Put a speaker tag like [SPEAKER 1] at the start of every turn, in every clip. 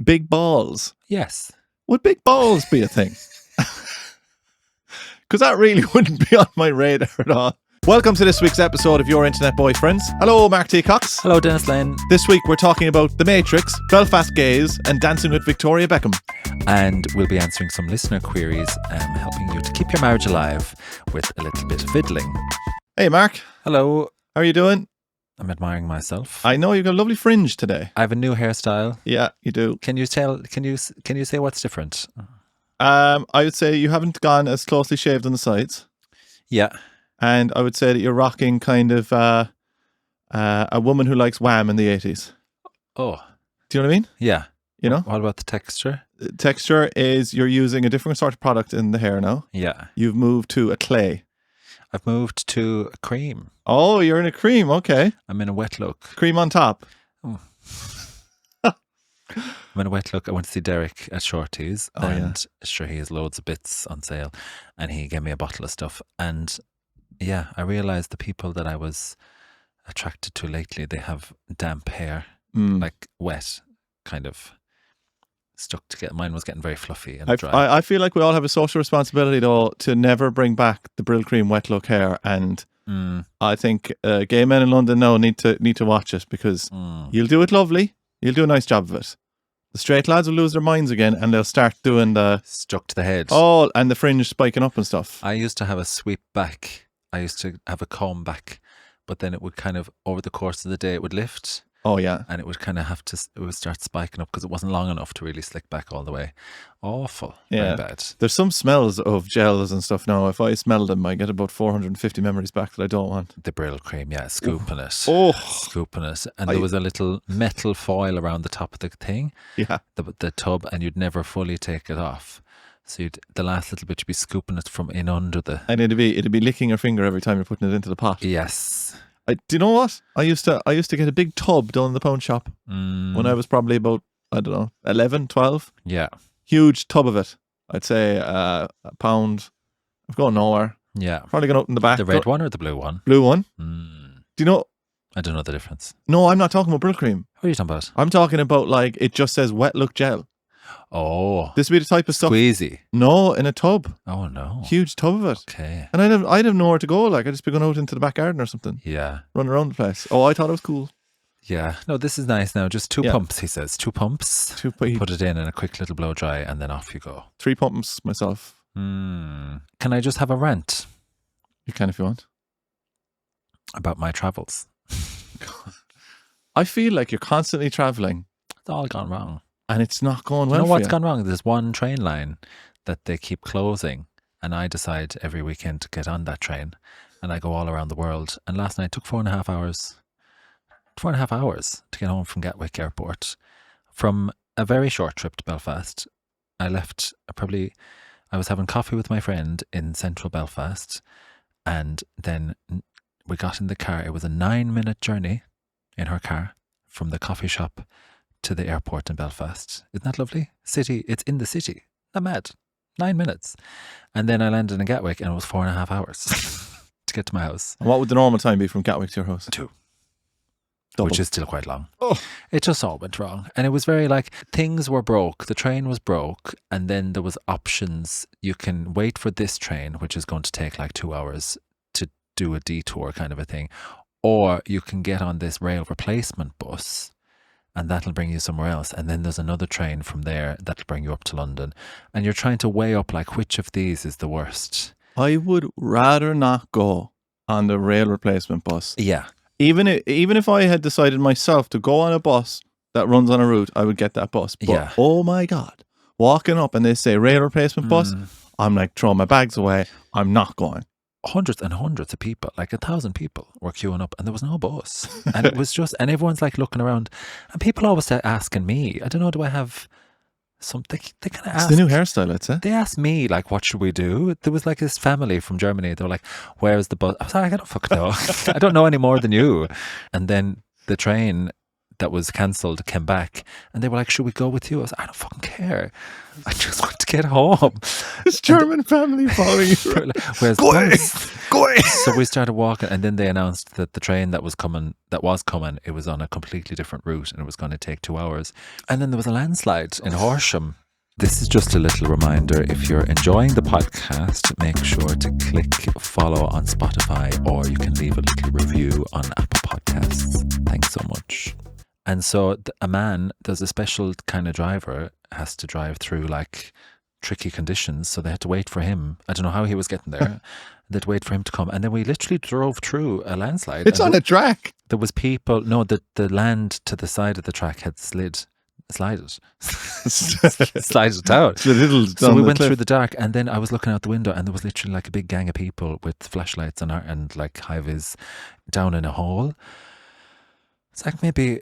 [SPEAKER 1] big balls.
[SPEAKER 2] Yes.
[SPEAKER 1] Would big balls be a thing? Because that really wouldn't be on my radar at all. Welcome to this week's episode of Your Internet Boyfriends. Hello, Mark T. Cox.
[SPEAKER 2] Hello, Dennis Lane.
[SPEAKER 1] This week we're talking about The Matrix, Belfast gays, and Dancing with Victoria Beckham.
[SPEAKER 2] And we'll be answering some listener queries, helping you to keep your marriage alive with a little bit of fiddling.
[SPEAKER 1] Hey, Mark.
[SPEAKER 2] Hello.
[SPEAKER 1] How are you doing?
[SPEAKER 2] I'm admiring myself.
[SPEAKER 1] I know you've got a lovely fringe today.
[SPEAKER 2] I have a new hairstyle.
[SPEAKER 1] Yeah, you do.
[SPEAKER 2] Can you say what's different?
[SPEAKER 1] I would say you haven't gone as closely shaved on the sides.
[SPEAKER 2] Yeah.
[SPEAKER 1] And I would say that you're rocking kind of a woman who likes Wham in the 80s.
[SPEAKER 2] Oh.
[SPEAKER 1] Do you know what I mean?
[SPEAKER 2] Yeah.
[SPEAKER 1] You know?
[SPEAKER 2] What about the texture?
[SPEAKER 1] The texture is you're using a different sort of product in the hair now.
[SPEAKER 2] Yeah.
[SPEAKER 1] You've moved to a clay.
[SPEAKER 2] I've moved to a cream.
[SPEAKER 1] Oh, you're in a cream. Okay.
[SPEAKER 2] I'm in a wet look.
[SPEAKER 1] Cream on top.
[SPEAKER 2] Oh. I'm in a wet look. I went to see Derek at Shorty's sure, he has loads of bits on sale, and he gave me a bottle of stuff. And yeah, I realised the people that I was attracted to lately, they have damp hair, like wet, kind of stuck together. Mine was getting very fluffy and dry.
[SPEAKER 1] I feel like we all have a social responsibility, though, to never bring back the Brill Cream wet look hair. And I think gay men in London now need to watch it, because you'll do it lovely. You'll do a nice job of it. The straight lads will lose their minds again, and they'll start doing the
[SPEAKER 2] stuck to the head.
[SPEAKER 1] Oh, and the fringe spiking up and stuff.
[SPEAKER 2] I used to have a sweep back. I used to have a comb back, but then it would kind of, over the course of the day, it would lift.
[SPEAKER 1] Oh, yeah.
[SPEAKER 2] And it would kind of it would start spiking up because it wasn't long enough to really slick back all the way. Awful.
[SPEAKER 1] Yeah.
[SPEAKER 2] Very bad.
[SPEAKER 1] There's some smells of gels and stuff now. If I smell them, I get about 450 memories back that I don't want.
[SPEAKER 2] The Brill Cream, yeah, scooping it.
[SPEAKER 1] Oh.
[SPEAKER 2] Scooping it. And there was a little metal foil around the top of the thing.
[SPEAKER 1] Yeah.
[SPEAKER 2] The tub, and you'd never fully take it off. So the last little bit, you'd be scooping it from in under the...
[SPEAKER 1] And it'd be licking your finger every time you're putting it into the pot.
[SPEAKER 2] Yes.
[SPEAKER 1] Do you know what? I used to get a big tub down in the pound shop when I was probably about, 11, 12. Yeah. Huge tub of it. I'd say a pound. I've gone nowhere.
[SPEAKER 2] Yeah.
[SPEAKER 1] Probably gone out in the back.
[SPEAKER 2] The red one or the blue one?
[SPEAKER 1] Blue one. Do you know?
[SPEAKER 2] I don't know the difference.
[SPEAKER 1] No, I'm not talking about Brill Cream.
[SPEAKER 2] What are you talking about?
[SPEAKER 1] I'm talking about, like, it just says wet look gel.
[SPEAKER 2] Oh.
[SPEAKER 1] This would be the type of stuff.
[SPEAKER 2] Squeezy.
[SPEAKER 1] No, in a tub.
[SPEAKER 2] Oh, no.
[SPEAKER 1] Huge tub of it.
[SPEAKER 2] Okay.
[SPEAKER 1] And I'd have nowhere to go. Like, I'd just be going out into the back garden or something.
[SPEAKER 2] Yeah.
[SPEAKER 1] Run around the place. Oh, I thought it was cool.
[SPEAKER 2] Yeah. No, this is nice now. Just two pumps, he says. 2 pumps. Put it in a quick little blow dry, and then off you go.
[SPEAKER 1] 3 pumps myself.
[SPEAKER 2] Can I just have a rant?
[SPEAKER 1] You can if you want.
[SPEAKER 2] About my travels.
[SPEAKER 1] I feel like you're constantly travelling.
[SPEAKER 2] It's all gone wrong.
[SPEAKER 1] And it's not going well.
[SPEAKER 2] You know what's gone wrong? There's one train line that they keep closing, and I decide every weekend to get on that train, and I go all around the world. And last night it took 4.5 hours. 4.5 hours to get home from Gatwick Airport from a very short trip to Belfast. I left I was having coffee with my friend in central Belfast, and then we got in the car. It was a 9-minute journey in her car from the coffee shop to the airport in Belfast. Isn't that lovely? City, it's in the city. Not mad. 9 minutes. And then I landed in Gatwick, and it was 4.5 hours to get to my house.
[SPEAKER 1] And what would the normal time be from Gatwick to your house?
[SPEAKER 2] 2.
[SPEAKER 1] Double.
[SPEAKER 2] Which is still quite long.
[SPEAKER 1] Oh.
[SPEAKER 2] It just all went wrong. And it was very like, things were broke. The train was broke. And then there was options. You can wait for this train, which is going to take like 2 hours to do a detour kind of a thing. Or you can get on this rail replacement bus, and that'll bring you somewhere else. And then there's another train from there that'll bring you up to London. And you're trying to weigh up like, which of these is the worst?
[SPEAKER 1] I would rather not go on the rail replacement bus.
[SPEAKER 2] Yeah.
[SPEAKER 1] Even if I had decided myself to go on a bus that runs on a route, I would get that bus. But oh my God, walking up and they say rail replacement bus, I'm like throwing my bags away. I'm not going.
[SPEAKER 2] Hundreds and hundreds of people, like 1,000 people were queuing up, and there was no bus. And it was just, and everyone's like looking around, and people always start asking me, I don't know, do I have something? They kind of ask.
[SPEAKER 1] It's the new hairstyle, I'd say.
[SPEAKER 2] They asked me, like, what should we do? There was like this family from Germany. They were like, where's the bus? I was like, I don't fucking know. I don't know any more than you. And then the train, that was cancelled came back, and they were like, "Should we go with you?" I was like, "I don't fucking care. I just want to get home."
[SPEAKER 1] This German family following you.
[SPEAKER 2] Whereas
[SPEAKER 1] Go away. Go away.
[SPEAKER 2] so we started walking, and then they announced that the train that was coming, it was on a completely different route, and it was going to take 2 hours. And then there was a landslide in Horsham. This is just a little reminder, if you're enjoying the podcast, make sure to click follow on Spotify, or you can leave a little review on Apple Podcasts. Thanks so much. And so there's a special kind of driver, has to drive through like tricky conditions. So they had to wait for him. I don't know how he was getting there. They'd wait for him to come. And then we literally drove through a landslide.
[SPEAKER 1] It's on a track.
[SPEAKER 2] There was people, no, the land to the side of the track had slided down. So we went through the dark, and then I was looking out the window, and there was literally like a big gang of people with flashlights and like high vis down in a hole. It's like maybe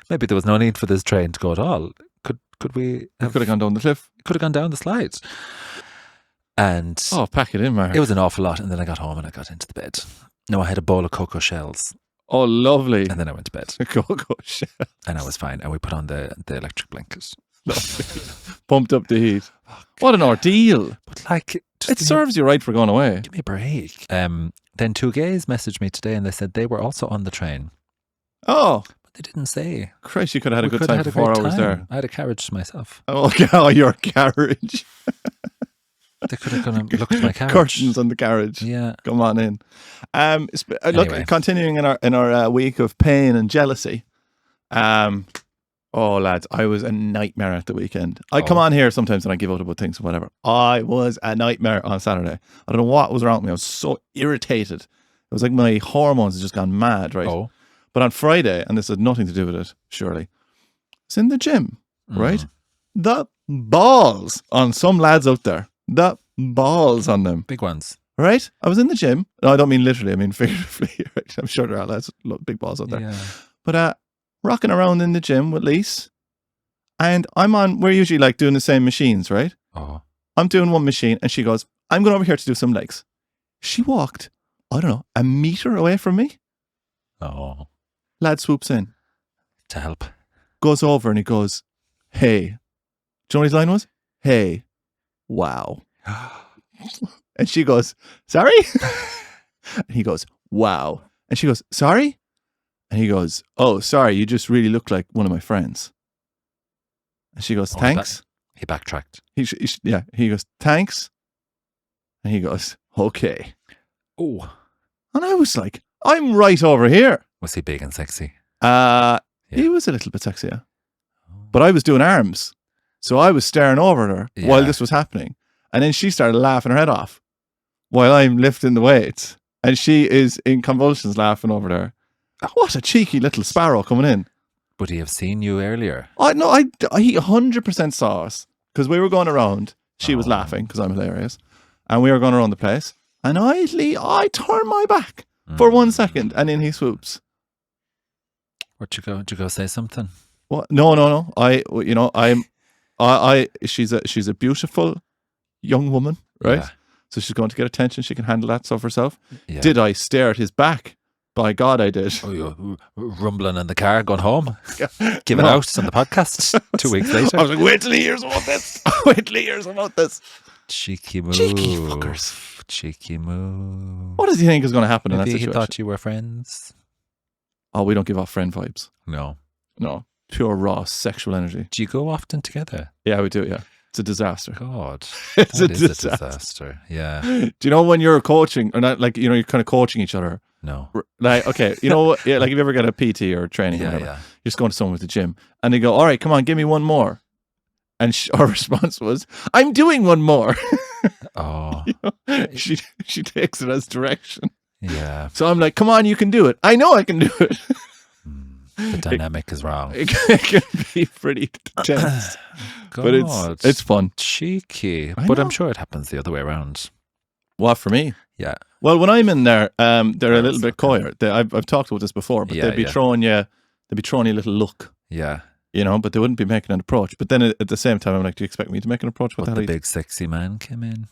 [SPEAKER 2] there was no need for this train to go at all. Could we
[SPEAKER 1] could have gone down the cliff.
[SPEAKER 2] Could have gone down the slide. And
[SPEAKER 1] pack it in, Mark.
[SPEAKER 2] It was an awful lot. And then I got home and I got into the bed. No, I had a bowl of cocoa shells.
[SPEAKER 1] Oh, lovely.
[SPEAKER 2] And then I went to bed.
[SPEAKER 1] Cocoa shell.
[SPEAKER 2] And I was fine. And we put on the electric blanket.
[SPEAKER 1] Pumped up the heat. What an ordeal.
[SPEAKER 2] But like,
[SPEAKER 1] it serves you right for going away.
[SPEAKER 2] Give me a break. Then 2 gays messaged me today, and they said they were also on the train.
[SPEAKER 1] Oh.
[SPEAKER 2] But they didn't say.
[SPEAKER 1] Christ, you could have had a good time for 4 hours there.
[SPEAKER 2] I had a carriage to myself.
[SPEAKER 1] Oh, your carriage.
[SPEAKER 2] They could have gone and looked at my carriage.
[SPEAKER 1] Curtains on the carriage.
[SPEAKER 2] Yeah.
[SPEAKER 1] Come on in.
[SPEAKER 2] Anyway.
[SPEAKER 1] Look, continuing in our week of pain and jealousy. Oh, lads, I was a nightmare at the weekend. I come on here sometimes and I give out about things or whatever. I was a nightmare on Saturday. I don't know what was wrong with me. I was so irritated. It was like my hormones had just gone mad, right?
[SPEAKER 2] Oh.
[SPEAKER 1] But on Friday, and this had nothing to do with it, surely, it's in the gym, right? The balls on some lads out there. The balls on them.
[SPEAKER 2] Big ones.
[SPEAKER 1] Right? I was in the gym. No, I don't mean literally. I mean figuratively. Right? I'm sure there are lads with big balls out there.
[SPEAKER 2] Yeah.
[SPEAKER 1] But rocking around in the gym with Lise. And we're usually like doing the same machines, right?
[SPEAKER 2] Oh.
[SPEAKER 1] I'm doing one machine and she goes, I'm going over here to do some legs. She walked, I don't know, a meter away from me.
[SPEAKER 2] Oh.
[SPEAKER 1] Lad swoops in.
[SPEAKER 2] To help.
[SPEAKER 1] Goes over and he goes, hey. Do you know what his line was? Hey. Wow. And she goes, sorry? And he goes, wow. And she goes, sorry? And he goes, oh, sorry, you just really look like one of my friends. And she goes, thanks.
[SPEAKER 2] He backtracked.
[SPEAKER 1] He goes, thanks. And he goes, okay.
[SPEAKER 2] Oh.
[SPEAKER 1] And I was like, I'm right over here.
[SPEAKER 2] Was he big and sexy?
[SPEAKER 1] He was a little bit sexy, yeah. But I was doing arms. So I was staring over at her while this was happening. And then she started laughing her head off while I'm lifting the weights. And she is in convulsions laughing over there. What a cheeky little sparrow coming in.
[SPEAKER 2] Would he have seen you earlier?
[SPEAKER 1] He 100% saw us because we were going around. She was laughing because I'm hilarious. And we were going around the place. And I turned my back for 1 second and then he swoops.
[SPEAKER 2] Where'd you go? Did you go say something?
[SPEAKER 1] What? No. She's a beautiful young woman, right?
[SPEAKER 2] Yeah.
[SPEAKER 1] So she's going to get attention. She can handle that stuff herself.
[SPEAKER 2] Yeah.
[SPEAKER 1] Did I stare at his back? By God, I did.
[SPEAKER 2] Oh, you're rumbling in the car, going home, giving out on the podcast 2 weeks later.
[SPEAKER 1] I was like, wait till he hears about this. Wait till he hears about this.
[SPEAKER 2] Cheeky move.
[SPEAKER 1] Cheeky fuckers.
[SPEAKER 2] Cheeky move.
[SPEAKER 1] What does he think is going to happen in that
[SPEAKER 2] Maybe
[SPEAKER 1] situation?
[SPEAKER 2] he thought you were friends.
[SPEAKER 1] Oh, we don't give off friend vibes.
[SPEAKER 2] No.
[SPEAKER 1] Pure raw sexual energy.
[SPEAKER 2] Do you go often together?
[SPEAKER 1] Yeah, we do, yeah. It's a disaster.
[SPEAKER 2] God.
[SPEAKER 1] It's
[SPEAKER 2] that
[SPEAKER 1] a
[SPEAKER 2] is
[SPEAKER 1] disaster.
[SPEAKER 2] a disaster. Yeah.
[SPEAKER 1] Do you know when you're coaching, or not, like, you're kind of coaching each other?
[SPEAKER 2] No.
[SPEAKER 1] Like, okay, like if you ever get a PT or training or whatever, you're just going to someone with the gym and they go, all right, come on, give me one more. And our response was, I'm doing one more.
[SPEAKER 2] Oh.
[SPEAKER 1] She takes it as direction.
[SPEAKER 2] Yeah.
[SPEAKER 1] So I'm like, come on, you can do it. I know I can do it.
[SPEAKER 2] The dynamic is wrong.
[SPEAKER 1] It can be pretty tense. But it's fun.
[SPEAKER 2] Cheeky.
[SPEAKER 1] I
[SPEAKER 2] But
[SPEAKER 1] know.
[SPEAKER 2] I'm sure it happens the other way around.
[SPEAKER 1] What, for me?
[SPEAKER 2] Yeah.
[SPEAKER 1] Well, when I'm in there, they're a little bit coyer. I've talked about this before, but they'd be throwing you a little look.
[SPEAKER 2] Yeah.
[SPEAKER 1] But they wouldn't be making an approach. But then at the same time, I'm like, do you expect me to make an approach?
[SPEAKER 2] But the big sexy man came in.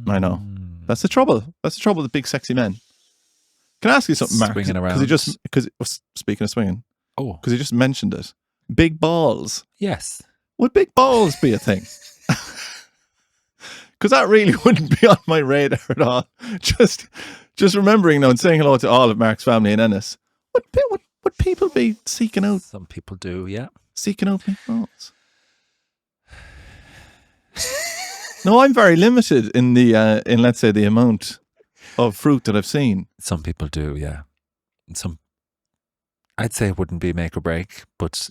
[SPEAKER 1] I know. That's the trouble. That's the trouble with big sexy men. Can I ask you something, Mark?
[SPEAKER 2] Swinging around.
[SPEAKER 1] Because speaking of swinging,
[SPEAKER 2] Oh,
[SPEAKER 1] because you just mentioned it. Big balls.
[SPEAKER 2] yes.
[SPEAKER 1] Would big balls be a thing? Because that really wouldn't be on my radar at all. Just remembering now and saying hello to all of Mark's family in Ennis. Would people be seeking out
[SPEAKER 2] Some people do, yeah.
[SPEAKER 1] big balls? No, I'm very limited in the in let's say the amount of fruit that I've seen.
[SPEAKER 2] Some people do, yeah. I'd say it wouldn't be make or break, but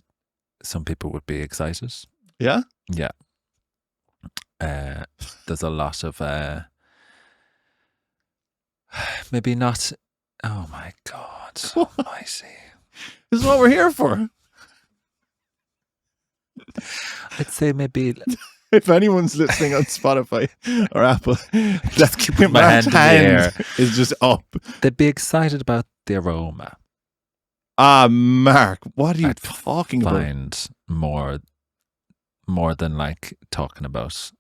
[SPEAKER 2] some people would be excited.
[SPEAKER 1] Yeah?
[SPEAKER 2] Yeah. There's a lot of maybe not. Oh my God almighty.
[SPEAKER 1] This is what we're here for.
[SPEAKER 2] I'd say maybe
[SPEAKER 1] If anyone's listening on Spotify or Apple,
[SPEAKER 2] just keep my hand in the air.
[SPEAKER 1] Is just up.
[SPEAKER 2] They'd be excited about the aroma.
[SPEAKER 1] Mark, what are you talking about?
[SPEAKER 2] Find more than like talking about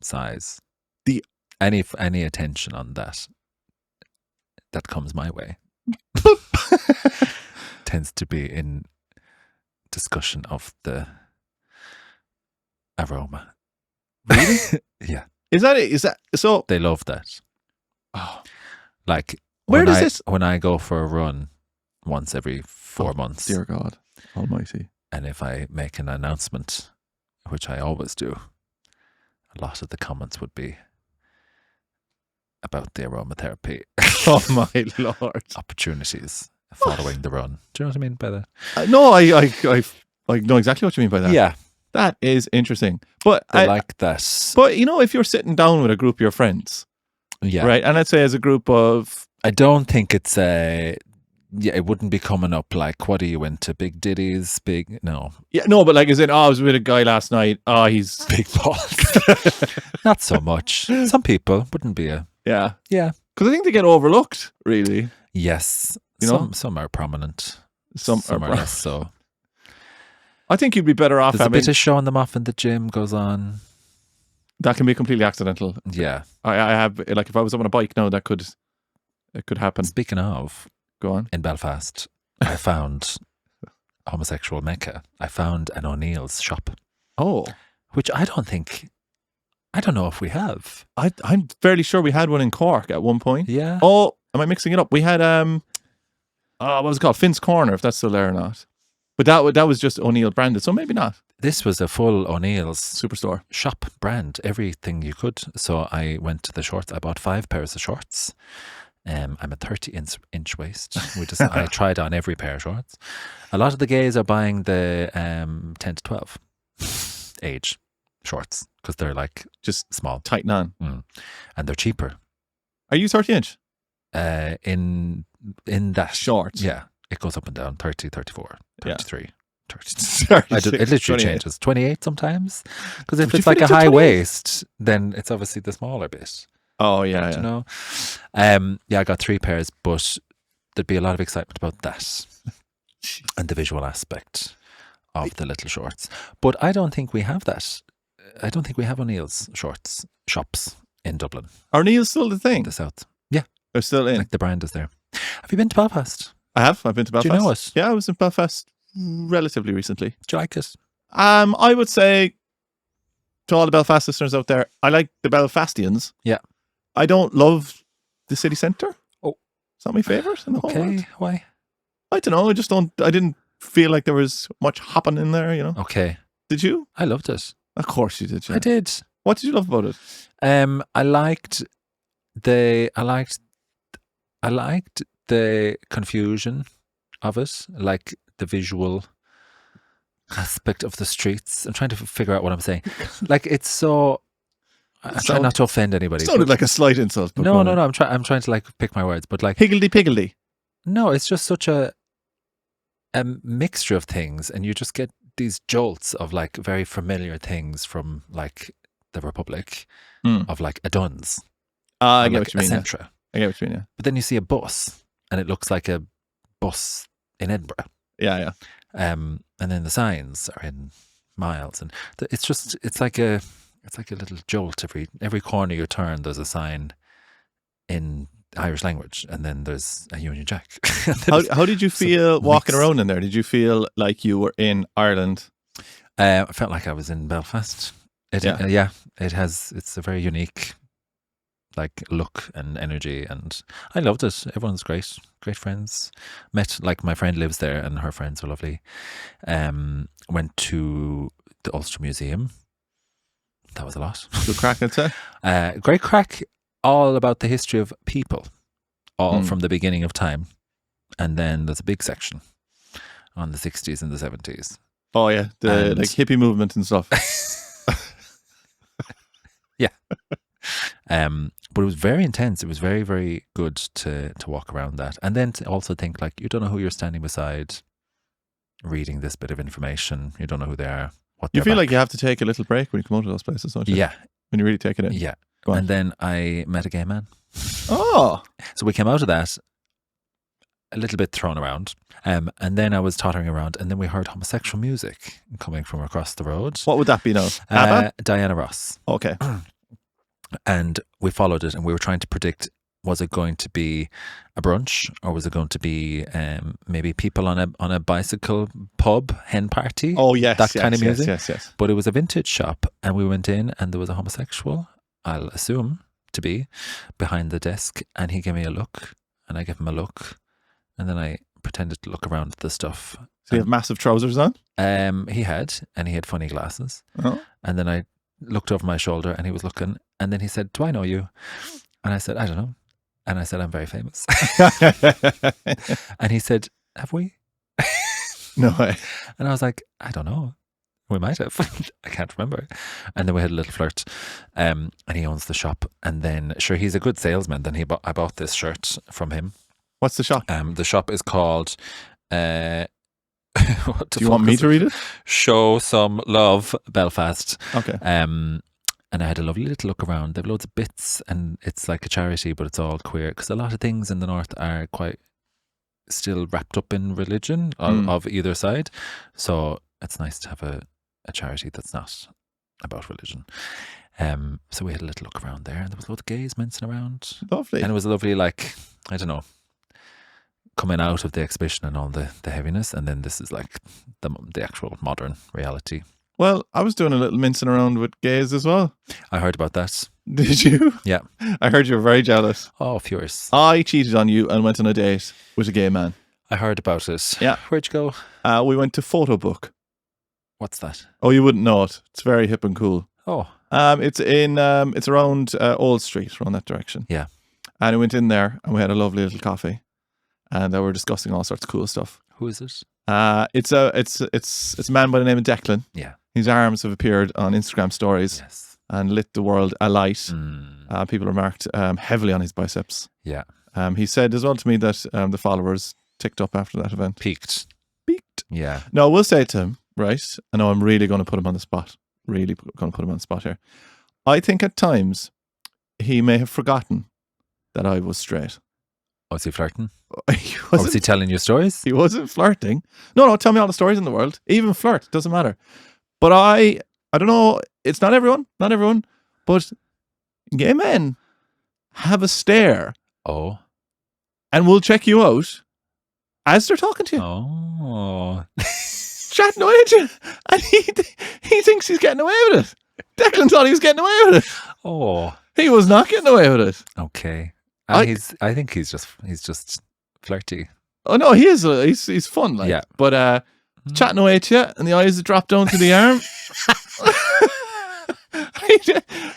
[SPEAKER 2] size. Any attention on that comes my way tends to be in discussion of the aroma.
[SPEAKER 1] Really?
[SPEAKER 2] Yeah.
[SPEAKER 1] Is that it? Is that so?
[SPEAKER 2] They love that.
[SPEAKER 1] Oh.
[SPEAKER 2] Like
[SPEAKER 1] Where does this?
[SPEAKER 2] When I go for a run once every 4 months.
[SPEAKER 1] Dear God Almighty.
[SPEAKER 2] And if I make an announcement, which I always do, a lot of the comments would be about the aromatherapy.
[SPEAKER 1] Oh my Lord.
[SPEAKER 2] Opportunities following the run. Do you know what I mean by that?
[SPEAKER 1] No, I know exactly what you mean by that.
[SPEAKER 2] Yeah.
[SPEAKER 1] That is interesting. But
[SPEAKER 2] I like that.
[SPEAKER 1] But you know, if you're sitting down with a group of your friends,
[SPEAKER 2] Yeah.
[SPEAKER 1] right? And let's say as a group of,
[SPEAKER 2] I don't think it's it wouldn't be coming up like, what are you into? Big ditties? No.
[SPEAKER 1] yeah, no, but like as in, I was with a guy last night. He's
[SPEAKER 2] Big balls. Not so much. Some people wouldn't be
[SPEAKER 1] yeah.
[SPEAKER 2] Yeah.
[SPEAKER 1] Because I think they get overlooked, really.
[SPEAKER 2] Yes.
[SPEAKER 1] You know?
[SPEAKER 2] Some are prominent.
[SPEAKER 1] Some
[SPEAKER 2] are less so.
[SPEAKER 1] I think you'd be better off
[SPEAKER 2] There's
[SPEAKER 1] having...
[SPEAKER 2] a bit of showing them off in the gym goes on.
[SPEAKER 1] That can be completely accidental.
[SPEAKER 2] Yeah.
[SPEAKER 1] I have, like, if I was on a bike now, it could happen.
[SPEAKER 2] Speaking of,
[SPEAKER 1] Go on.
[SPEAKER 2] in Belfast, I found homosexual mecca. I found an O'Neill's shop.
[SPEAKER 1] Oh.
[SPEAKER 2] Which I don't know if we have.
[SPEAKER 1] I'm fairly sure we had one in Cork at one point.
[SPEAKER 2] Yeah.
[SPEAKER 1] Oh, am I mixing it up? We had, what was it called? Finn's Corner, if that's still there or not. But that was just O'Neill branded, so maybe not.
[SPEAKER 2] This was a full O'Neill's
[SPEAKER 1] Superstore
[SPEAKER 2] shop brand, everything you could. So I went to the shorts. I bought 5 pairs of shorts. I'm a 30-inch waist. I tried on every pair of shorts. A lot of the gays are buying the 10 to 12 age shorts because they're like just small,
[SPEAKER 1] tighten on,
[SPEAKER 2] and they're cheaper.
[SPEAKER 1] Are you 30-inch?
[SPEAKER 2] In that
[SPEAKER 1] shorts,
[SPEAKER 2] yeah, it goes up and down. 30, 34, 33.
[SPEAKER 1] 36,
[SPEAKER 2] it literally
[SPEAKER 1] 28.
[SPEAKER 2] changes. 28 sometimes. Because if
[SPEAKER 1] Would you
[SPEAKER 2] it's like
[SPEAKER 1] fit
[SPEAKER 2] a
[SPEAKER 1] into
[SPEAKER 2] high
[SPEAKER 1] 28?
[SPEAKER 2] waist, then it's obviously the smaller bit.
[SPEAKER 1] Oh, yeah,
[SPEAKER 2] Do
[SPEAKER 1] yeah.
[SPEAKER 2] you know? Yeah, I got 3 pairs, but there'd be a lot of excitement about that and the visual aspect of the little shorts. But I don't think we have that. I don't think we have O'Neill's shops in Dublin.
[SPEAKER 1] Are Neil's still the thing?
[SPEAKER 2] The south. Yeah.
[SPEAKER 1] They're still in.
[SPEAKER 2] Like the brand is there. Have you been to Belfast?
[SPEAKER 1] I have. I've been to Belfast.
[SPEAKER 2] Do you know it?
[SPEAKER 1] Yeah, I was in Belfast relatively recently.
[SPEAKER 2] Do you like it?
[SPEAKER 1] I would say to all the Belfast listeners out there, I like the Belfastians.
[SPEAKER 2] Yeah.
[SPEAKER 1] I don't love the city centre.
[SPEAKER 2] Oh.
[SPEAKER 1] It's not my favourite in the whole world.
[SPEAKER 2] Okay, why?
[SPEAKER 1] I don't know. I didn't feel like there was much hopping in there, you know.
[SPEAKER 2] Okay.
[SPEAKER 1] Did you?
[SPEAKER 2] I loved it.
[SPEAKER 1] Of course you did, yeah.
[SPEAKER 2] I did.
[SPEAKER 1] What did you love about it?
[SPEAKER 2] I liked the confusion of it, like the visual aspect of the streets. I'm trying to figure out what I'm saying. Like it's so. I'm trying not to offend anybody.
[SPEAKER 1] It sounded like a slight insult. But
[SPEAKER 2] No. I'm trying to like pick my words, but like
[SPEAKER 1] higgledy-piggledy.
[SPEAKER 2] no, it's just such a mixture of things, and you just get these jolts of like very familiar things from like the Republic, of like a Duns.
[SPEAKER 1] I
[SPEAKER 2] or
[SPEAKER 1] get
[SPEAKER 2] like
[SPEAKER 1] what you mean.
[SPEAKER 2] a
[SPEAKER 1] Yeah.
[SPEAKER 2] Centra.
[SPEAKER 1] I get what you mean. Yeah.
[SPEAKER 2] But then you see a bus, and it looks like a bus in Edinburgh.
[SPEAKER 1] Yeah.
[SPEAKER 2] And then the signs are in miles, and it's like a little jolt every corner you turn. There's a sign in Irish language, and then there's a Union Jack.
[SPEAKER 1] How did you feel walking around in there? Did you feel like you were in Ireland?
[SPEAKER 2] I felt like I was in Belfast. It's a very unique look and energy, and I loved it. Everyone's great friends. Met, like, my friend lives there and her friends were lovely. Went to the Ulster Museum. That was a lot.
[SPEAKER 1] Good crack, I'd say.
[SPEAKER 2] Great crack. All about the history of people, all from the beginning of time. And then there's a big section on the 60s and the 70s.
[SPEAKER 1] Oh yeah, the hippie movement and stuff.
[SPEAKER 2] Yeah. But it was very intense. It was very, very good to walk around that. And then to also think, like, you don't know who you're standing beside reading this bit of information. You don't know who they are.
[SPEAKER 1] You feel like you have to take a little break when you come out of those places, don't you?
[SPEAKER 2] Yeah.
[SPEAKER 1] When you really take it in.
[SPEAKER 2] Yeah. And then I met a gay man.
[SPEAKER 1] Oh.
[SPEAKER 2] So we came out of that a little bit thrown around. And then I was tottering around, and then we heard homosexual music coming from across the road.
[SPEAKER 1] What would that be now? ABBA?
[SPEAKER 2] Diana Ross.
[SPEAKER 1] Okay.
[SPEAKER 2] And we followed it, and we were trying to predict, was it going to be a brunch, or was it going to be maybe people on a bicycle pub hen party?
[SPEAKER 1] Oh yes,
[SPEAKER 2] that kind of music.
[SPEAKER 1] Yes.
[SPEAKER 2] But it was a vintage shop, and we went in, and there was a homosexual, I'll assume to be, behind the desk, and he gave me a look, and I gave him a look, and then I pretended to look around at the stuff.
[SPEAKER 1] So you have massive trousers on?
[SPEAKER 2] He had funny glasses.
[SPEAKER 1] Oh.
[SPEAKER 2] And then I looked over my shoulder, and he was looking, and then he said, "Do I know you?" And I said, "I don't know." And I said, "I'm very famous." And he said, "Have we?"
[SPEAKER 1] No way.
[SPEAKER 2] And I was like, "I don't know. We might have." I can't remember. And then we had a little flirt. And he owns the shop. And then, sure, he's a good salesman. Then I bought this shirt from him.
[SPEAKER 1] What's the shop?
[SPEAKER 2] The shop is called...
[SPEAKER 1] Do you want me to read it?
[SPEAKER 2] Show Some Love, Belfast.
[SPEAKER 1] Okay.
[SPEAKER 2] And I had a lovely little look around. They have loads of bits, and it's like a charity, but it's all queer, because a lot of things in the north are quite still wrapped up in religion of either side. So it's nice to have a charity that's not about religion. So we had a little look around there, and there was loads of gays mincing around.
[SPEAKER 1] Lovely.
[SPEAKER 2] And it was a lovely, like, I don't know, coming out of the exhibition and all the heaviness, and then this is like the actual modern reality.
[SPEAKER 1] Well, I was doing a little mincing around with gays as well.
[SPEAKER 2] I heard about that.
[SPEAKER 1] Did you?
[SPEAKER 2] Yeah.
[SPEAKER 1] I heard you were very jealous.
[SPEAKER 2] Oh, furious.
[SPEAKER 1] I cheated on you and went on a date with a gay man.
[SPEAKER 2] I heard about it.
[SPEAKER 1] Yeah.
[SPEAKER 2] Where'd you go?
[SPEAKER 1] We went to Photo Book.
[SPEAKER 2] What's that?
[SPEAKER 1] Oh, you wouldn't know it. It's very hip and cool.
[SPEAKER 2] Oh.
[SPEAKER 1] It's around Old Street, around that direction.
[SPEAKER 2] Yeah.
[SPEAKER 1] And we went in there and we had a lovely little coffee, and we were discussing all sorts of cool stuff.
[SPEAKER 2] Who is it?
[SPEAKER 1] It's a man by the name of Declan.
[SPEAKER 2] Yeah.
[SPEAKER 1] His arms have appeared on Instagram stories and lit the world alight. People are marked heavily on his biceps.
[SPEAKER 2] Yeah.
[SPEAKER 1] He said as well to me that the followers ticked up after that event.
[SPEAKER 2] Peaked. Yeah.
[SPEAKER 1] No, I will say to him, right? I know I'm really going to put him on the spot. Really going to put him on the spot here. I think at times he may have forgotten that I was straight.
[SPEAKER 2] Was he flirting?
[SPEAKER 1] Or
[SPEAKER 2] was he telling you stories?
[SPEAKER 1] He wasn't flirting. No, tell me all the stories in the world. Even flirt, doesn't matter. But I don't know, it's not everyone, but gay men have a stare.
[SPEAKER 2] Oh.
[SPEAKER 1] And will check you out as they're talking to you.
[SPEAKER 2] Oh.
[SPEAKER 1] Chatting away at you. And he thinks he's getting away with it. Declan thought he was getting away with it.
[SPEAKER 2] Oh.
[SPEAKER 1] He was not getting away with it.
[SPEAKER 2] Okay. I think he's just flirty.
[SPEAKER 1] Oh no, he is. He's fun, like.
[SPEAKER 2] Yeah.
[SPEAKER 1] But chatting away at you, and the eyes drop down to the arm.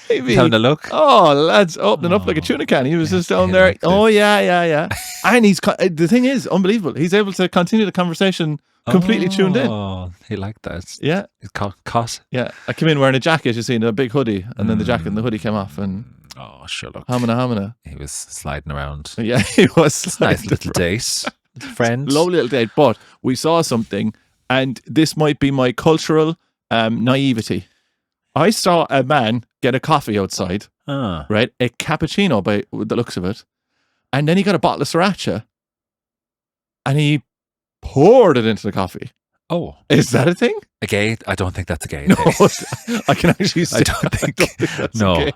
[SPEAKER 1] he'd be
[SPEAKER 2] having a look.
[SPEAKER 1] Oh, lads, opening up like a tuna can. He was just down there. Like oh yeah. And the thing is unbelievable. He's able to continue the conversation completely tuned in.
[SPEAKER 2] Oh, he liked that.
[SPEAKER 1] Yeah.
[SPEAKER 2] He's caught.
[SPEAKER 1] Yeah. I came in wearing a jacket, you see, and a big hoodie, and then the jacket and the hoodie came off, and
[SPEAKER 2] oh, sure, look.
[SPEAKER 1] Hamina.
[SPEAKER 2] He was sliding around.
[SPEAKER 1] Yeah, he was.
[SPEAKER 2] Nice little date. Friend.
[SPEAKER 1] Lovely little date. But we saw something, and this might be my cultural naivety. I saw a man get a coffee outside, right? A cappuccino by the looks of it. And then he got a bottle of sriracha and he poured it into the coffee.
[SPEAKER 2] Oh.
[SPEAKER 1] Is that a thing?
[SPEAKER 2] A gay? I don't think that's a gay
[SPEAKER 1] no,
[SPEAKER 2] thing.
[SPEAKER 1] I can actually say
[SPEAKER 2] I don't think that's no.
[SPEAKER 1] gay.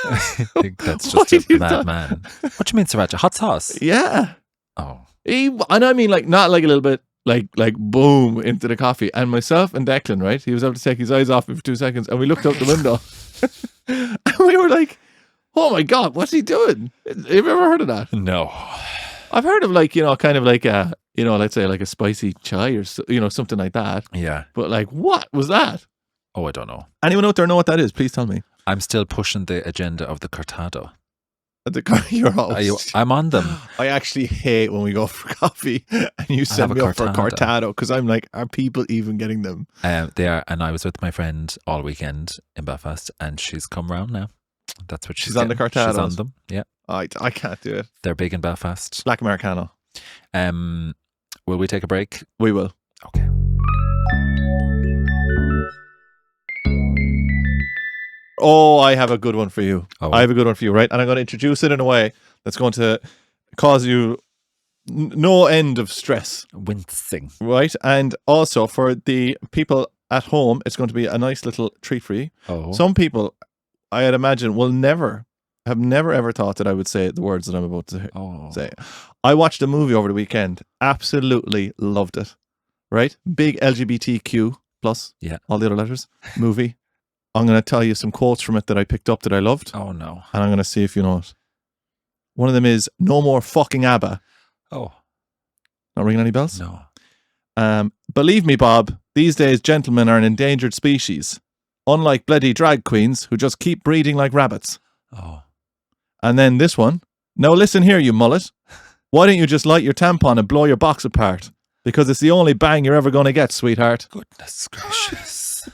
[SPEAKER 2] I think that's
[SPEAKER 1] Why
[SPEAKER 2] just
[SPEAKER 1] do
[SPEAKER 2] a
[SPEAKER 1] you do-
[SPEAKER 2] madman. What do you mean sriracha? Hot sauce?
[SPEAKER 1] Yeah.
[SPEAKER 2] Oh.
[SPEAKER 1] And I mean, like, not like a little bit, like boom into the coffee. And myself and Declan, right? He was able to take his eyes off me for 2 seconds, and we looked out the window, and we were like, "Oh my god, what's he doing?" Have you ever heard of that?
[SPEAKER 2] No.
[SPEAKER 1] I've heard of, like, kind of like a, let's say like a spicy chai or something like that.
[SPEAKER 2] Yeah.
[SPEAKER 1] But like, what was that?
[SPEAKER 2] Oh, I don't know.
[SPEAKER 1] Anyone out there know what that is? Please tell me.
[SPEAKER 2] I'm still pushing the agenda of the cortado.
[SPEAKER 1] You're host.
[SPEAKER 2] I'm on them.
[SPEAKER 1] I actually hate when we go for coffee and you send me up for a cortado, because I'm like, are people even getting them?
[SPEAKER 2] They are, and I was with my friend all weekend in Belfast, and she's come round now. That's what she's
[SPEAKER 1] on the cortados.
[SPEAKER 2] She's on them. Yeah,
[SPEAKER 1] I can't do it.
[SPEAKER 2] they're big in Belfast.
[SPEAKER 1] Black Americano.
[SPEAKER 2] Will we take a break?
[SPEAKER 1] We will.
[SPEAKER 2] Okay.
[SPEAKER 1] Oh, I have a good one for you.
[SPEAKER 2] Oh.
[SPEAKER 1] I have a good one for you, right? And I'm going to introduce it in a way that's going to cause you no end of stress.
[SPEAKER 2] Wincing.
[SPEAKER 1] Right? And also for the people at home, it's going to be a nice little treat for you.
[SPEAKER 2] Oh.
[SPEAKER 1] Some people, I'd imagine, will never ever thought that I would say the words that I'm about to say. I watched a movie over the weekend. Absolutely loved it. Right? Big LGBTQ plus.
[SPEAKER 2] Yeah.
[SPEAKER 1] All the other letters. Movie. I'm going to tell you some quotes from it that I picked up that I loved.
[SPEAKER 2] Oh, no.
[SPEAKER 1] And I'm going to see if you know it. One of them is, "No more fucking ABBA."
[SPEAKER 2] Oh.
[SPEAKER 1] Not ringing any bells?
[SPEAKER 2] No.
[SPEAKER 1] "Believe me, Bob, these days gentlemen are an endangered species. Unlike bloody drag queens who just keep breeding like rabbits."
[SPEAKER 2] Oh.
[SPEAKER 1] And then this one. "Now listen here, you mullet. Why don't you just light your tampon and blow your box apart? Because it's the only bang you're ever going to get, sweetheart."
[SPEAKER 2] Goodness gracious.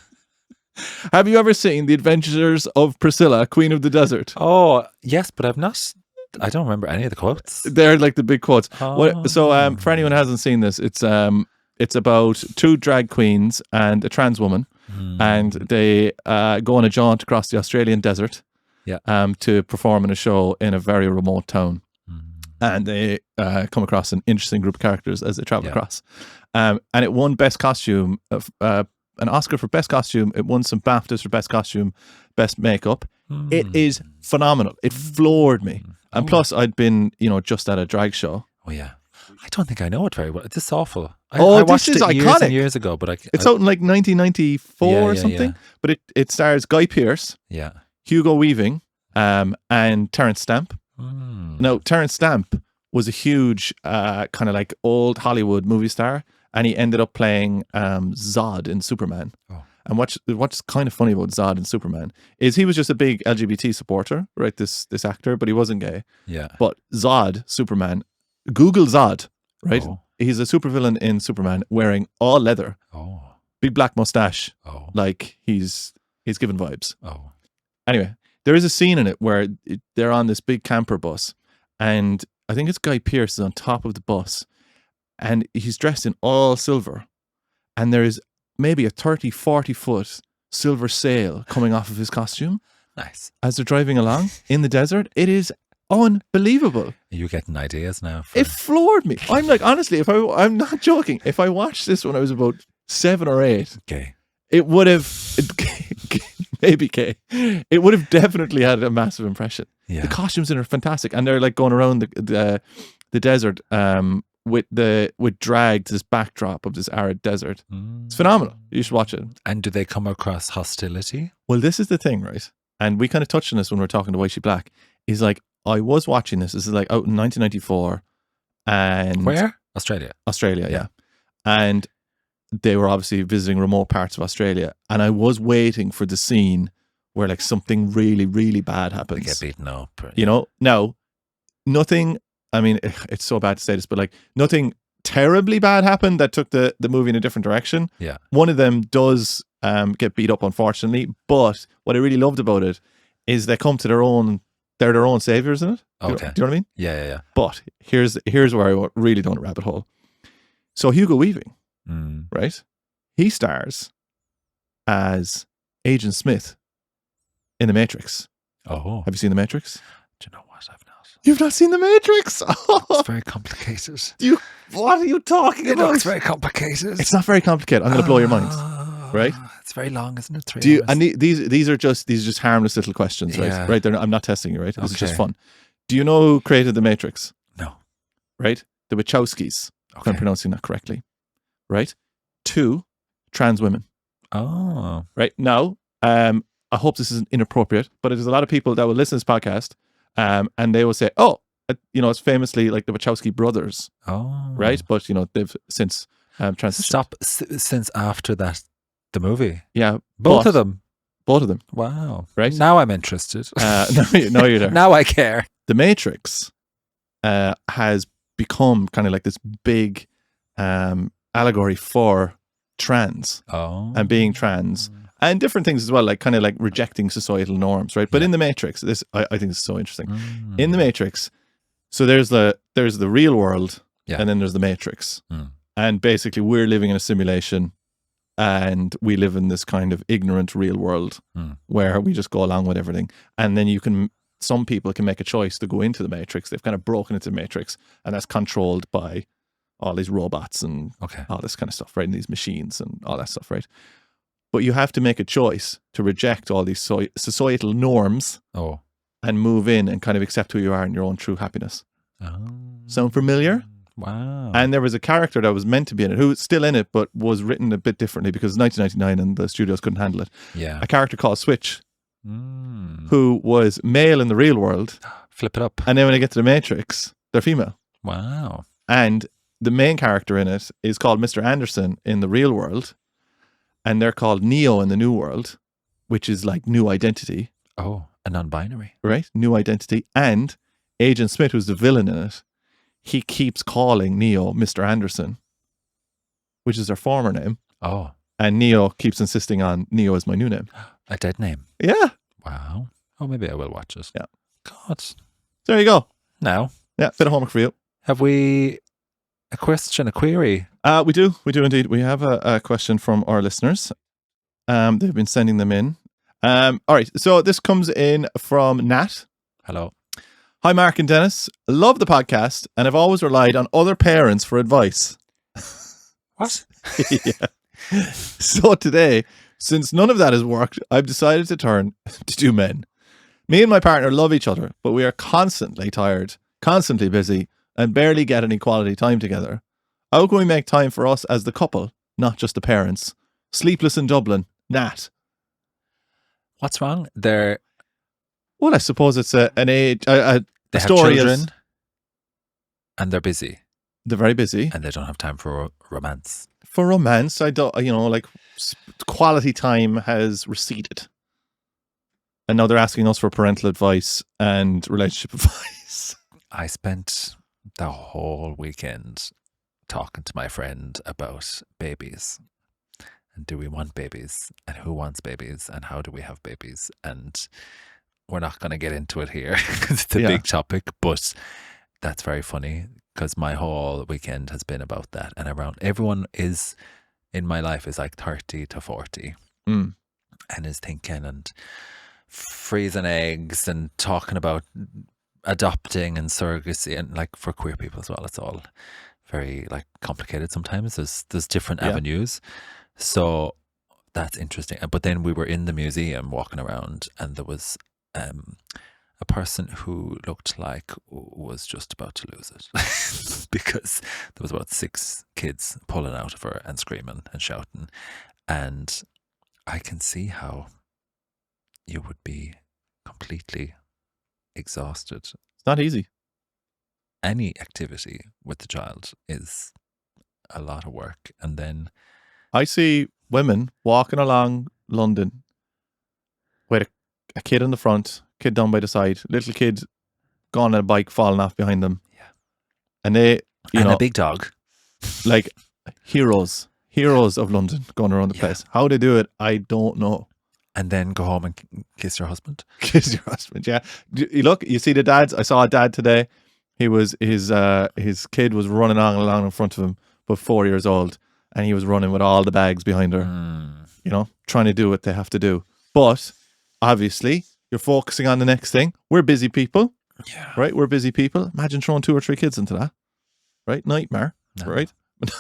[SPEAKER 1] Have you ever seen The Adventures of Priscilla, Queen of the Desert?
[SPEAKER 2] Oh, yes, but I don't remember any of the quotes.
[SPEAKER 1] They're like the big quotes.
[SPEAKER 2] Oh.
[SPEAKER 1] So for anyone who hasn't seen this, it's about 2 drag queens and a trans woman, and they go on a jaunt across the Australian desert to perform in a show in a very remote town. And they come across an interesting group of characters as they travel across. And it won Best Costume, an Oscar for Best Costume. It won some BAFTAs for Best Costume, Best Makeup. It is phenomenal. It floored me. And plus, I'd been, just at a drag show.
[SPEAKER 2] Oh, yeah. I don't think I know it very well. This is awful. I
[SPEAKER 1] this
[SPEAKER 2] watched
[SPEAKER 1] is
[SPEAKER 2] it years
[SPEAKER 1] iconic.
[SPEAKER 2] and years ago, but
[SPEAKER 1] It's out in like 1994 or something.
[SPEAKER 2] Yeah.
[SPEAKER 1] But it stars Guy Pearce,
[SPEAKER 2] Yeah.
[SPEAKER 1] Hugo Weaving, and Terence Stamp. Now, Terence Stamp was a huge kind of like old Hollywood movie star, and he ended up playing Zod in Superman.
[SPEAKER 2] Oh.
[SPEAKER 1] And what's kind of funny about Zod in Superman is he was just a big LGBT supporter, right? This actor, but he wasn't gay.
[SPEAKER 2] Yeah.
[SPEAKER 1] But Zod, Superman, Google Zod, right?
[SPEAKER 2] Oh.
[SPEAKER 1] He's a supervillain in Superman wearing all leather,
[SPEAKER 2] Oh.
[SPEAKER 1] big black mustache,
[SPEAKER 2] Oh.
[SPEAKER 1] like he's given vibes.
[SPEAKER 2] Oh.
[SPEAKER 1] Anyway, there is a scene in it where they're on this big camper bus, and I think it's Guy Pearce is on top of the bus, and he's dressed in all silver, and there is maybe a 30-40 foot silver sail coming off of his costume
[SPEAKER 2] Nice.
[SPEAKER 1] as they're driving along in the desert. It is unbelievable.
[SPEAKER 2] You're getting ideas now.
[SPEAKER 1] It floored me. I'm like, honestly, I'm not joking. If I watched this when I was about 7 or 8,
[SPEAKER 2] Okay.
[SPEAKER 1] it would have maybe gay. It would have definitely had a massive impression.
[SPEAKER 2] Yeah.
[SPEAKER 1] The costumes in it are fantastic, and they're like going around the desert with drag to this backdrop of this arid desert. It's phenomenal. You should watch it.
[SPEAKER 2] And do they come across hostility?
[SPEAKER 1] Well, this is the thing, right? And we kind of touched on this when we were talking to Whitey Black. Is like, I was watching this. This is like out in 1994, and
[SPEAKER 2] Where? Australia.
[SPEAKER 1] Australia, yeah. And they were obviously visiting remote parts of Australia, and I was waiting for the scene where like something really, really bad happens.
[SPEAKER 2] They get beaten up.
[SPEAKER 1] Now, nothing. I mean, it's so bad to say this, but like nothing terribly bad happened that took the movie in a different direction.
[SPEAKER 2] Yeah.
[SPEAKER 1] One of them does get beat up, unfortunately. But what I really loved about it is they come to their own. They're their own saviors in it.
[SPEAKER 2] Okay.
[SPEAKER 1] Do you know what I mean?
[SPEAKER 2] Yeah.
[SPEAKER 1] But here's where I really don't rabbit hole. So Hugo Weaving, right? He stars as Agent Smith in The Matrix.
[SPEAKER 2] Oh.
[SPEAKER 1] Have you seen The Matrix?
[SPEAKER 2] Do you know what? I've not.
[SPEAKER 1] You've not seen The Matrix?
[SPEAKER 2] It's very complicated.
[SPEAKER 1] What are you talking
[SPEAKER 2] It
[SPEAKER 1] about?
[SPEAKER 2] looks very complicated.
[SPEAKER 1] It's not very complicated. I'm going to blow your mind. right?
[SPEAKER 2] It's very long, isn't it? 3
[SPEAKER 1] Do you?
[SPEAKER 2] hours.
[SPEAKER 1] And these are just harmless little questions, right?
[SPEAKER 2] Yeah.
[SPEAKER 1] Right. I'm not testing you, right? This is just
[SPEAKER 2] Okay.
[SPEAKER 1] fun. Do you know who created the Matrix?
[SPEAKER 2] No.
[SPEAKER 1] Right, the Wachowskis. If I'm
[SPEAKER 2] Okay.
[SPEAKER 1] pronouncing that correctly, right? 2 trans women.
[SPEAKER 2] Oh.
[SPEAKER 1] Right now, I hope this isn't inappropriate, but there's a lot of people that will listen to this podcast, and they will say, "Oh, it's famously like the Wachowski brothers."
[SPEAKER 2] Oh.
[SPEAKER 1] Right, but they've since transitioned.
[SPEAKER 2] Stop. Since after that, the movie.
[SPEAKER 1] Yeah,
[SPEAKER 2] Both of them.
[SPEAKER 1] Both of them.
[SPEAKER 2] Wow.
[SPEAKER 1] Right.
[SPEAKER 2] Now I'm interested.
[SPEAKER 1] No, you're there.
[SPEAKER 2] Now I care.
[SPEAKER 1] The Matrix has become kind of like this big allegory for trans and being trans and different things as well, like kind of like rejecting societal norms, right? But in the Matrix, this I think is so interesting. In the Matrix, so there's the real world, and then there's the Matrix, and basically we're living in a simulation, and we live in this kind of ignorant real world where we just go along with everything, and then some people can make a choice to go into the Matrix. They've kind of broken into the Matrix, and that's controlled by all these robots and all this kind of stuff, right? And these machines and all that stuff, right? But you have to make a choice to reject all these societal norms and move in and kind of accept who you are and your own true happiness. Sound familiar?
[SPEAKER 2] Wow.
[SPEAKER 1] And there was a character that was meant to be in it, who's still in it, but was written a bit differently because 1999 and the studios couldn't handle it.
[SPEAKER 2] Yeah.
[SPEAKER 1] A character called Switch, who was male in the real world.
[SPEAKER 2] Flip it up.
[SPEAKER 1] And then when they get to the Matrix, they're female.
[SPEAKER 2] Wow.
[SPEAKER 1] And the main character in it is called Mr. Anderson in the real world. And they're called Neo in the new world, which is like new identity.
[SPEAKER 2] Oh, a non-binary.
[SPEAKER 1] Right? New identity. And Agent Smith, who's the villain in it, he keeps calling Neo Mr. Anderson, which is their former name.
[SPEAKER 2] Oh.
[SPEAKER 1] And Neo keeps insisting on Neo is my new name.
[SPEAKER 2] A dead name.
[SPEAKER 1] Yeah.
[SPEAKER 2] Wow. Oh, maybe I will watch it.
[SPEAKER 1] Yeah.
[SPEAKER 2] God.
[SPEAKER 1] There you go.
[SPEAKER 2] Now.
[SPEAKER 1] Yeah, bit of homework for you.
[SPEAKER 2] Have we a question, a query?
[SPEAKER 1] We do indeed. We have a question from our listeners. They've been sending them in. All right, so this comes in from Nat.
[SPEAKER 2] Hello.
[SPEAKER 1] Hi, Mark and Dennis. Love the podcast and have always relied on other parents for advice.
[SPEAKER 2] What?
[SPEAKER 1] Yeah. So today, since none of that has worked, I've decided to turn to 2 men. Me and my partner love each other, but we are constantly tired, constantly busy, and barely get any quality time together. How can we make time for us as the couple, not just the parents? Sleepless in Dublin, Nat.
[SPEAKER 2] What's wrong?
[SPEAKER 1] Well, I suppose it's an age,
[SPEAKER 2] They
[SPEAKER 1] a
[SPEAKER 2] have
[SPEAKER 1] story
[SPEAKER 2] children,
[SPEAKER 1] is
[SPEAKER 2] and they're busy,
[SPEAKER 1] they're very busy.
[SPEAKER 2] and they don't have time for romance.
[SPEAKER 1] For romance, I don't, like quality time has receded. And now they're asking us for parental advice and relationship advice.
[SPEAKER 2] I spent the whole weekend talking to my friend about babies. And do we want babies? And who wants babies? And how do we have babies? And we're not going to get into it here because it's a big topic, but that's very funny because my whole weekend has been about that. And everyone is in my life is like 30 to 40 and is thinking and freezing eggs and talking about adopting and surrogacy, and like for queer people as well, it's all very like complicated sometimes. There's different avenues. So that's interesting. But then we were in the museum walking around and there was a person who looked like was just about to lose it because there was about 6 kids pulling out of her and screaming and shouting. And I can see how you would be completely exhausted.
[SPEAKER 1] It's not easy.
[SPEAKER 2] Any activity with the child is a lot of work. And then
[SPEAKER 1] I see women walking along London with a kid in the front, kid down by the side, little kid gone on a bike falling off behind them.
[SPEAKER 2] Yeah.
[SPEAKER 1] And they, you know,
[SPEAKER 2] a big dog.
[SPEAKER 1] Like heroes of London going around the place. How they do it, I don't know.
[SPEAKER 2] And then go home and kiss your husband.
[SPEAKER 1] Kiss your husband, yeah. Look, you see the dads. I saw a dad today. He was his kid was running along in front of him, but 4 years old, and he was running with all the bags behind her. You know, trying to do what they have to do. But obviously, you're focusing on the next thing. We're busy people, right? We're busy people. Imagine throwing 2 or 3 kids into that, right? Nightmare, right?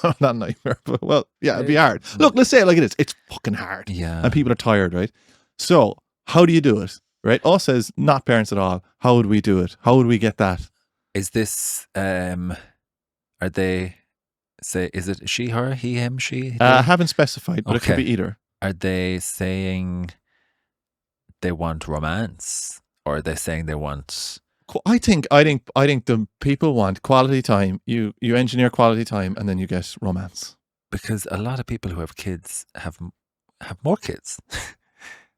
[SPEAKER 1] Not a nightmare, but well, yeah, it'd be hard. Look, let's say it like it is. It's fucking hard.
[SPEAKER 2] Yeah.
[SPEAKER 1] And people are tired, right? So how do you do it? Right? Us as not parents at all, how would we do it? How would we get that?
[SPEAKER 2] Is this, are they, say, is it she, her, he, him, she?
[SPEAKER 1] I haven't specified, but it could
[SPEAKER 2] Okay.
[SPEAKER 1] be either.
[SPEAKER 2] Are they saying they want romance, or are they saying they want?
[SPEAKER 1] I think the people want quality time. You engineer quality time, and then you get romance.
[SPEAKER 2] Because a lot of people who have kids have more kids,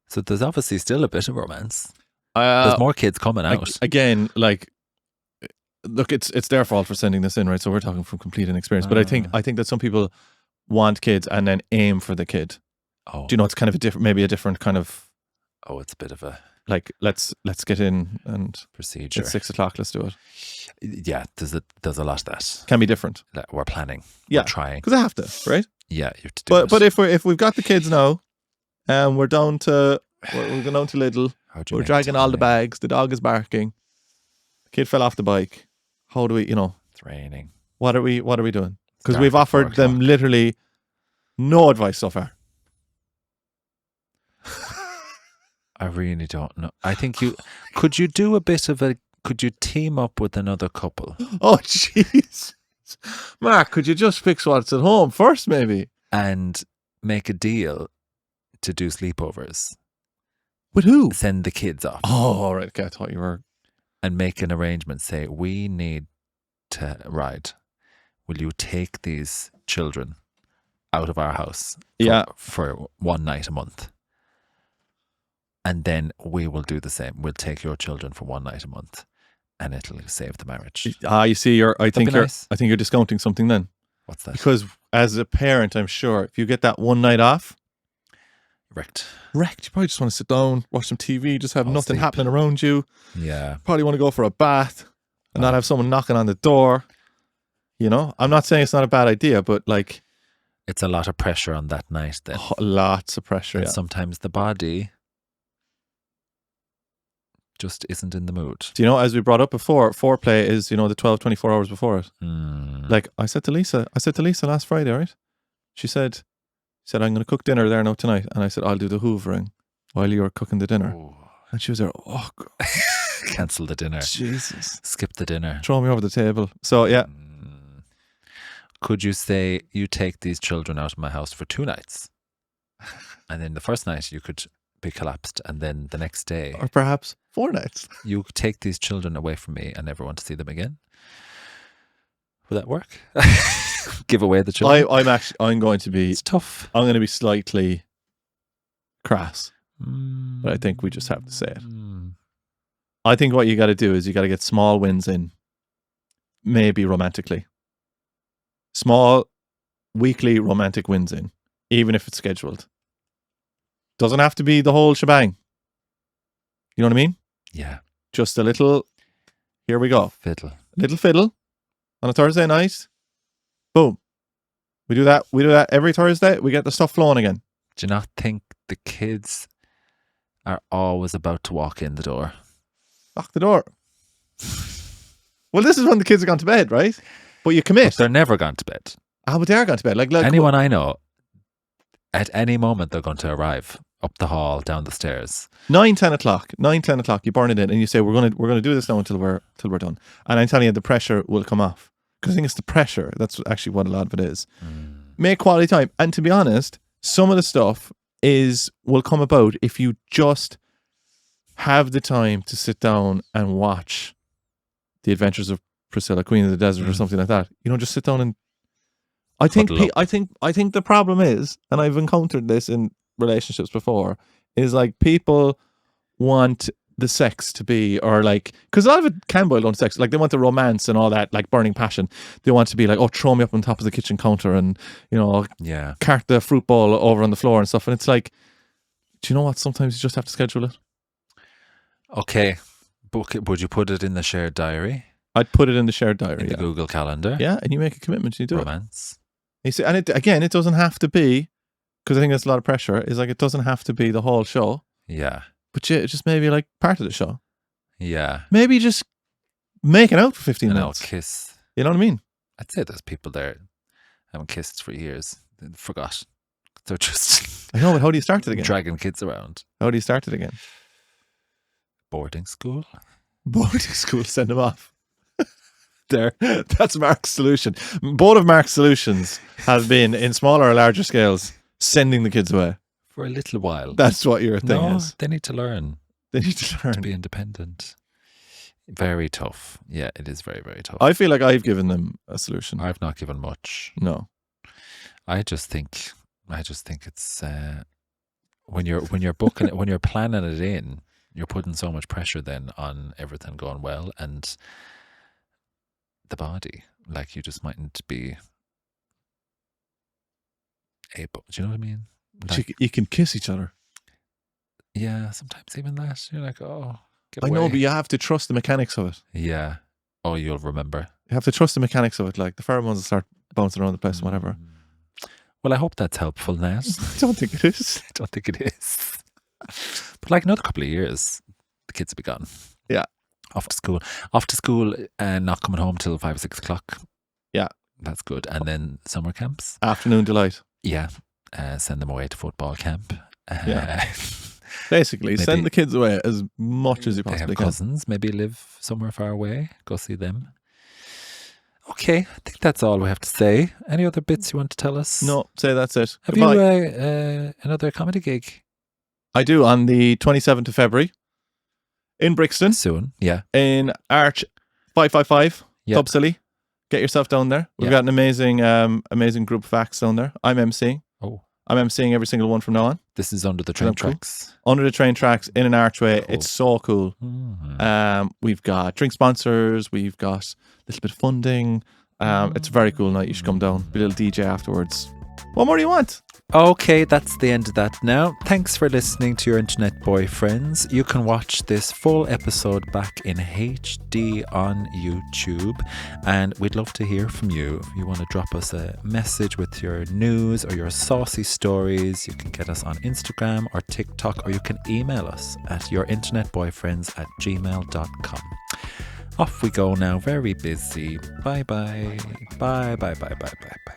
[SPEAKER 2] so there's obviously still a bit of romance. There's more kids coming out.
[SPEAKER 1] Again, like, look, it's their fault for sending this in, right? So we're talking from complete inexperience. But I think that some people want kids and then aim for the kid.
[SPEAKER 2] Oh,
[SPEAKER 1] Do you know, it's kind of a different kind of,
[SPEAKER 2] oh, it's a bit of a
[SPEAKER 1] like, let's get in and
[SPEAKER 2] procedure.
[SPEAKER 1] it's 6 o'clock. Let's do it.
[SPEAKER 2] Yeah, there's a lot of that.
[SPEAKER 1] Can be different.
[SPEAKER 2] That we're planning.
[SPEAKER 1] Yeah,
[SPEAKER 2] we're trying.
[SPEAKER 1] because I have to, right?
[SPEAKER 2] Yeah, you have to do it.
[SPEAKER 1] But if we've got the kids now, and we're going down to Lidl, we're dragging all the bags. The dog is barking. The kid fell off the bike. How do we?
[SPEAKER 2] It's raining.
[SPEAKER 1] What are we doing? Because
[SPEAKER 2] Start
[SPEAKER 1] we've
[SPEAKER 2] at 4
[SPEAKER 1] offered them
[SPEAKER 2] o'clock.
[SPEAKER 1] literally no advice so far.
[SPEAKER 2] I really don't know. I think could you do a bit of a, could you team up with another couple
[SPEAKER 1] Oh, jeez. Mark, could you just fix what's at home first, maybe?
[SPEAKER 2] and make a deal to do sleepovers?
[SPEAKER 1] With who?
[SPEAKER 2] Send the kids off
[SPEAKER 1] Oh, all right. Okay, I thought you were.
[SPEAKER 2] and make an arrangement. Say, we need to ride. Will you take these children out of our house for one night a month? And then we will do the same. We'll take your children for one night a month, and it'll save the marriage.
[SPEAKER 1] You see, I think
[SPEAKER 2] be nice.
[SPEAKER 1] you're discounting something then.
[SPEAKER 2] What's that?
[SPEAKER 1] Because as a parent, I'm sure if you get that one night off,
[SPEAKER 2] Wrecked.
[SPEAKER 1] you probably just want to sit down, watch some TV, just have
[SPEAKER 2] Fall
[SPEAKER 1] nothing
[SPEAKER 2] asleep.
[SPEAKER 1] happening around you.
[SPEAKER 2] Yeah.
[SPEAKER 1] Probably want to go for a bath and not have someone knocking on the door. I'm not saying it's not a bad idea, but like,
[SPEAKER 2] It's a lot of pressure on that night then.
[SPEAKER 1] lots of pressure.
[SPEAKER 2] And
[SPEAKER 1] Yeah.
[SPEAKER 2] sometimes the body just isn't in the mood.
[SPEAKER 1] Do you know, as we brought up before, foreplay is, the 12, 24 hours before it.
[SPEAKER 2] Mm.
[SPEAKER 1] Like I said to Lisa last Friday, right? She said, I'm going to cook dinner there now tonight. And I said, I'll do the hoovering while you're cooking the dinner.
[SPEAKER 2] Oh.
[SPEAKER 1] And she was there, oh, God,
[SPEAKER 2] Cancel the dinner.
[SPEAKER 1] Jesus.
[SPEAKER 2] Skip the dinner.
[SPEAKER 1] Throw me over the table. So, yeah.
[SPEAKER 2] Could you say, you take these children out of my house for 2 nights? And then the first night you could be collapsed, and then the next day
[SPEAKER 1] Or perhaps 4 nights.
[SPEAKER 2] you take these children away from me and never want to see them again. Will that work? Give away the children?
[SPEAKER 1] I'm going to be,
[SPEAKER 2] It's tough.
[SPEAKER 1] I'm going to be slightly crass. But I think we just have to say it. I think what you got to do is you got to get small wins in, maybe romantically. Small weekly romantic wins in, even if it's scheduled. Doesn't have to be the whole shebang. You know what I mean?
[SPEAKER 2] Yeah.
[SPEAKER 1] Just a little, here we go.
[SPEAKER 2] Fiddle.
[SPEAKER 1] Little fiddle on a Thursday night. Boom. We do that every Thursday. We get the stuff flowing again.
[SPEAKER 2] Do you not think the kids are always about to walk in the door?
[SPEAKER 1] Lock the door. Well, this is when the kids are gone to bed, right? But you commit.
[SPEAKER 2] But they're never gone to bed.
[SPEAKER 1] But they are gone to bed. Like
[SPEAKER 2] Anyone I know, at any moment they're going to arrive up the hall, down the stairs.
[SPEAKER 1] 9, 10 o'clock, you burn it in and you say, we're gonna do this now until we're done. And I'm telling you, the pressure will come off. Because I think it's the pressure. That's actually what a lot of it is. Make quality time. And to be honest, some of the stuff will come about if you just have the time to sit down and watch The Adventures of Priscilla, Queen of the Desert, or something like that. Just sit down and I think the problem is, and I've encountered this in relationships before, is like people want the sex to be, or like, because a lot of it can boil down to sex. Like they want the romance and all that, like burning passion. They want to be like, oh, throw me up on top of the kitchen counter and cart the fruit bowl over on the floor and stuff. And it's like, do you know what? Sometimes you just have to schedule it.
[SPEAKER 2] Okay, book it. Would you put it in the shared diary?
[SPEAKER 1] I'd put it in the shared diary,
[SPEAKER 2] In the Google Calendar?
[SPEAKER 1] Yeah, and you make a commitment. You do
[SPEAKER 2] Romance.
[SPEAKER 1] it. You see, and it doesn't have to be, because I think that's a lot of pressure. Is like it doesn't have to be the whole show.
[SPEAKER 2] Yeah.
[SPEAKER 1] But just maybe like part of the show.
[SPEAKER 2] Yeah.
[SPEAKER 1] Maybe just making out for 15
[SPEAKER 2] And
[SPEAKER 1] minutes.
[SPEAKER 2] I'll kiss.
[SPEAKER 1] You know what I mean?
[SPEAKER 2] I'd say there's people there Haven't kissed for years. Forgot. They're just
[SPEAKER 1] I know, but how do you start it again?
[SPEAKER 2] dragging kids around.
[SPEAKER 1] How do you start it again?
[SPEAKER 2] Boarding school.
[SPEAKER 1] Boarding school, send them off. There, that's Mark's solution. Both of Mark's solutions have been, in smaller or larger scales, sending the kids away.
[SPEAKER 2] For a little while.
[SPEAKER 1] That's what your thing is.
[SPEAKER 2] They need to learn.
[SPEAKER 1] They need to learn.
[SPEAKER 2] To be independent. Very tough. Yeah, it is very, very tough.
[SPEAKER 1] I feel like I've given them a solution.
[SPEAKER 2] I've not given much.
[SPEAKER 1] No.
[SPEAKER 2] I just think it's when you're booking it, when you're planning it in, you're putting so much pressure then on everything going well and the body. Like you just mightn't be able. Do you know what I mean? Like,
[SPEAKER 1] you can kiss each other.
[SPEAKER 2] Yeah, sometimes even that. You're like, oh, get
[SPEAKER 1] I
[SPEAKER 2] away.
[SPEAKER 1] know, but you have to trust the mechanics of it.
[SPEAKER 2] Yeah. Oh, you'll remember.
[SPEAKER 1] You have to trust the mechanics of it. Like the pheromones will start bouncing around the place and whatever.
[SPEAKER 2] Well, I hope that's helpful, Nat.
[SPEAKER 1] I don't think it is.
[SPEAKER 2] I don't think it is. But like another couple of years, the kids will be gone.
[SPEAKER 1] Yeah.
[SPEAKER 2] Off to school and not coming home till 5 or 6 o'clock.
[SPEAKER 1] Yeah.
[SPEAKER 2] That's good. And then summer camps.
[SPEAKER 1] Afternoon delight.
[SPEAKER 2] Yeah. Send them away to football camp.
[SPEAKER 1] Yeah. Basically, send the kids away as much as you possibly
[SPEAKER 2] they have
[SPEAKER 1] can.
[SPEAKER 2] Cousins, maybe live somewhere far away. Go see them. Okay, I think that's all we have to say. Any other bits you want to tell us?
[SPEAKER 1] No, say that's it.
[SPEAKER 2] Have
[SPEAKER 1] Goodbye.
[SPEAKER 2] you another comedy gig?
[SPEAKER 1] I do on the 27th of February in Brixton.
[SPEAKER 2] Soon, yeah.
[SPEAKER 1] In Arch 555,
[SPEAKER 2] Yeah.
[SPEAKER 1] Club Silly. Get yourself down there. We've got an amazing group of acts down there. I'm emceeing.
[SPEAKER 2] Oh.
[SPEAKER 1] I'm emceeing every single one from now on.
[SPEAKER 2] This is under the train tracks.
[SPEAKER 1] Under the train tracks in an archway.
[SPEAKER 2] Cool.
[SPEAKER 1] It's so cool. We've got drink sponsors. We've got a little bit of funding. It's a very cool night. You should come down. Be a little DJ afterwards. What more do you want?
[SPEAKER 2] Okay, that's the end of that now. Thanks for listening to your internet boyfriends. You can watch this full episode back in HD on YouTube, and we'd love to hear from you. If you want to drop us a message with your news or your saucy stories, you can get us on Instagram or TikTok, or you can email us at yourinternetboyfriends@gmail.com. Off we go now, very busy. Bye bye. Bye bye bye bye bye bye.